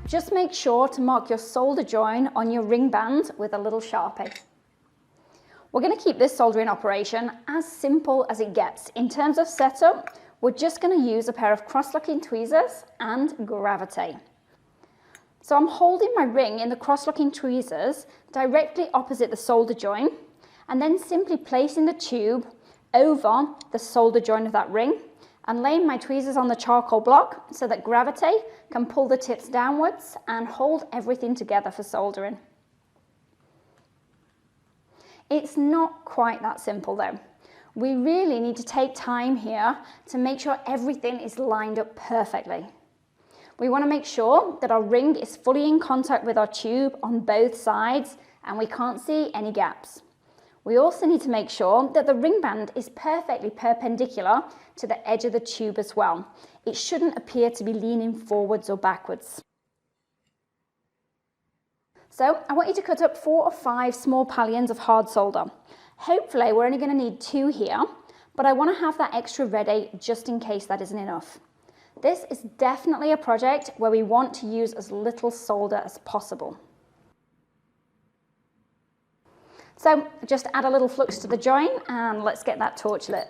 Just make sure to mark your solder join on your ring band with a little Sharpie. We're going to keep this soldering operation as simple as it gets. In terms of setup, we're just going to use a pair of cross-locking tweezers and gravity. So I'm holding my ring in the cross-locking tweezers directly opposite the solder join, and then simply placing the tube over the solder join of that ring and laying my tweezers on the charcoal block so that gravity can pull the tips downwards and hold everything together for soldering. It's not quite that simple though. We really need to take time here to make sure everything is lined up perfectly. We want to make sure that our ring is fully in contact with our tube on both sides and we can't see any gaps. We also need to make sure that the ring band is perfectly perpendicular to the edge of the tube as well. It shouldn't appear to be leaning forwards or backwards. So I want you to cut up 4 or 5 small pallions of hard solder. Hopefully we're only going to need 2 here, but I want to have that extra ready just in case that isn't enough. This is definitely a project where we want to use as little solder as possible. So just add a little flux to the join and let's get that torch lit.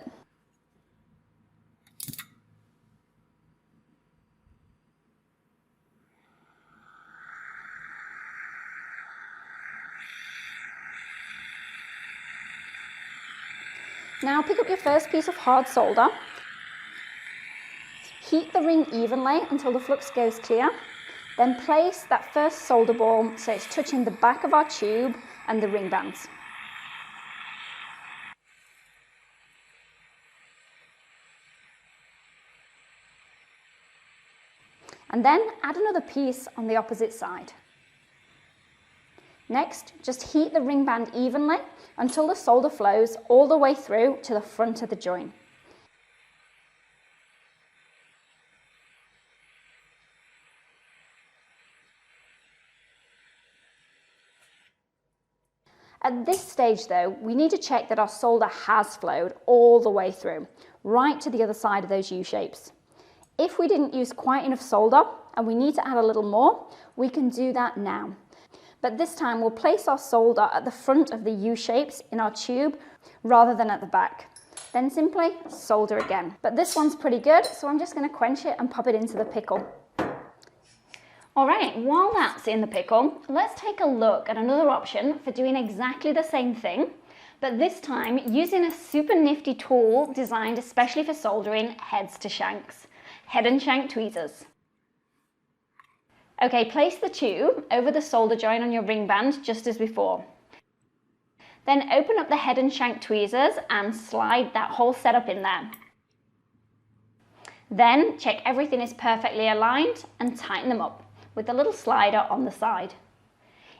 Now pick up your first piece of hard solder, heat the ring evenly until the flux goes clear, then place that first solder ball so it's touching the back of our tube and the ring bands. And then add another piece on the opposite side. Next, just heat the ring band evenly until the solder flows all the way through to the front of the join. At this stage though, we need to check that our solder has flowed all the way through, right to the other side of those U-shapes. If we didn't use quite enough solder and we need to add a little more, we can do that now. But this time we'll place our solder at the front of the U-shapes in our tube rather than at the back. Then simply solder again. But this one's pretty good, so I'm just going to quench it and pop it into the pickle. All right, while that's in the pickle, let's take a look at another option for doing exactly the same thing, but this time using a super nifty tool designed especially for soldering heads to shanks. Head and shank tweezers. Okay, place the tube over the solder join on your ring band just as before. Then open up the head and shank tweezers and slide that whole setup in there. Then check everything is perfectly aligned and tighten them up with the little slider on the side.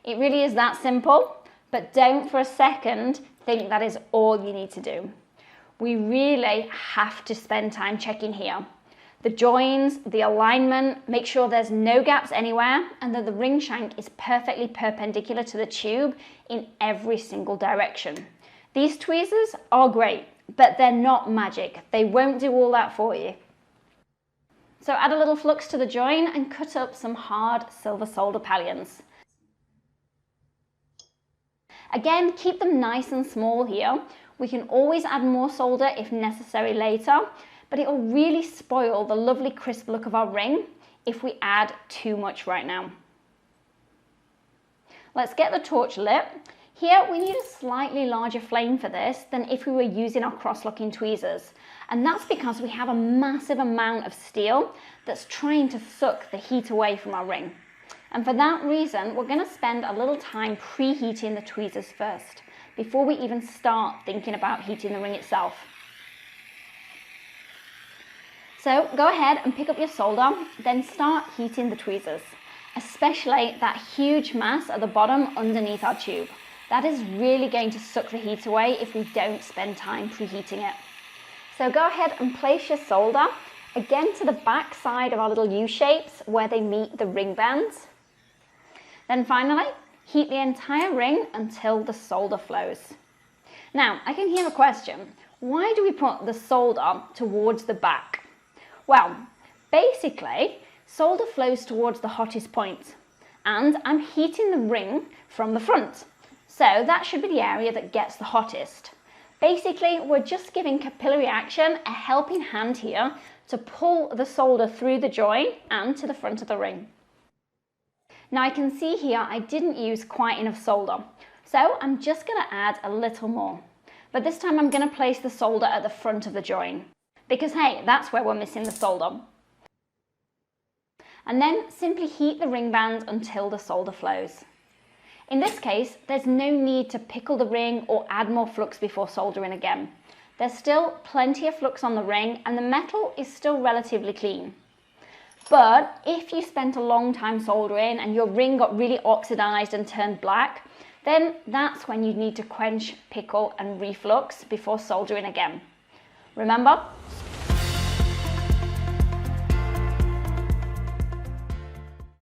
It really is that simple, but don't for a second think that is all you need to do. We really have to spend time checking here. The joins, the alignment, make sure there's no gaps anywhere and that the ring shank is perfectly perpendicular to the tube in every single direction. These tweezers are great, but they're not magic. They won't do all that for you. So add a little flux to the join and cut up some hard silver solder pallions. Again, keep them nice and small here. We can always add more solder if necessary later, but it will really spoil the lovely crisp look of our ring if we add too much right now. Let's get the torch lit. Here we need a slightly larger flame for this than if we were using our cross-locking tweezers, and that's because we have a massive amount of steel that's trying to suck the heat away from our ring. And for that reason, we're going to spend a little time preheating the tweezers first, before we even start thinking about heating the ring itself. So go ahead and pick up your solder, then start heating the tweezers, especially that huge mass at the bottom underneath our tube. That is really going to suck the heat away if we don't spend time preheating it. So go ahead and place your solder again to the back side of our little U-shapes where they meet the ring bands. Then finally, heat the entire ring until the solder flows. Now, I can hear a question. Why do we put the solder towards the back? Well, basically, solder flows towards the hottest point, and I'm heating the ring from the front. So that should be the area that gets the hottest. Basically, we're just giving capillary action a helping hand here to pull the solder through the join and to the front of the ring. Now I can see here I didn't use quite enough solder, so I'm just going to add a little more. But this time I'm going to place the solder at the front of the join, because hey, that's where we're missing the solder. And then simply heat the ring band until the solder flows. In this case, there's no need to pickle the ring or add more flux before soldering again. There's still plenty of flux on the ring and the metal is still relatively clean. But if you spent a long time soldering and your ring got really oxidized and turned black, then that's when you need to quench, pickle and reflux before soldering again. Remember,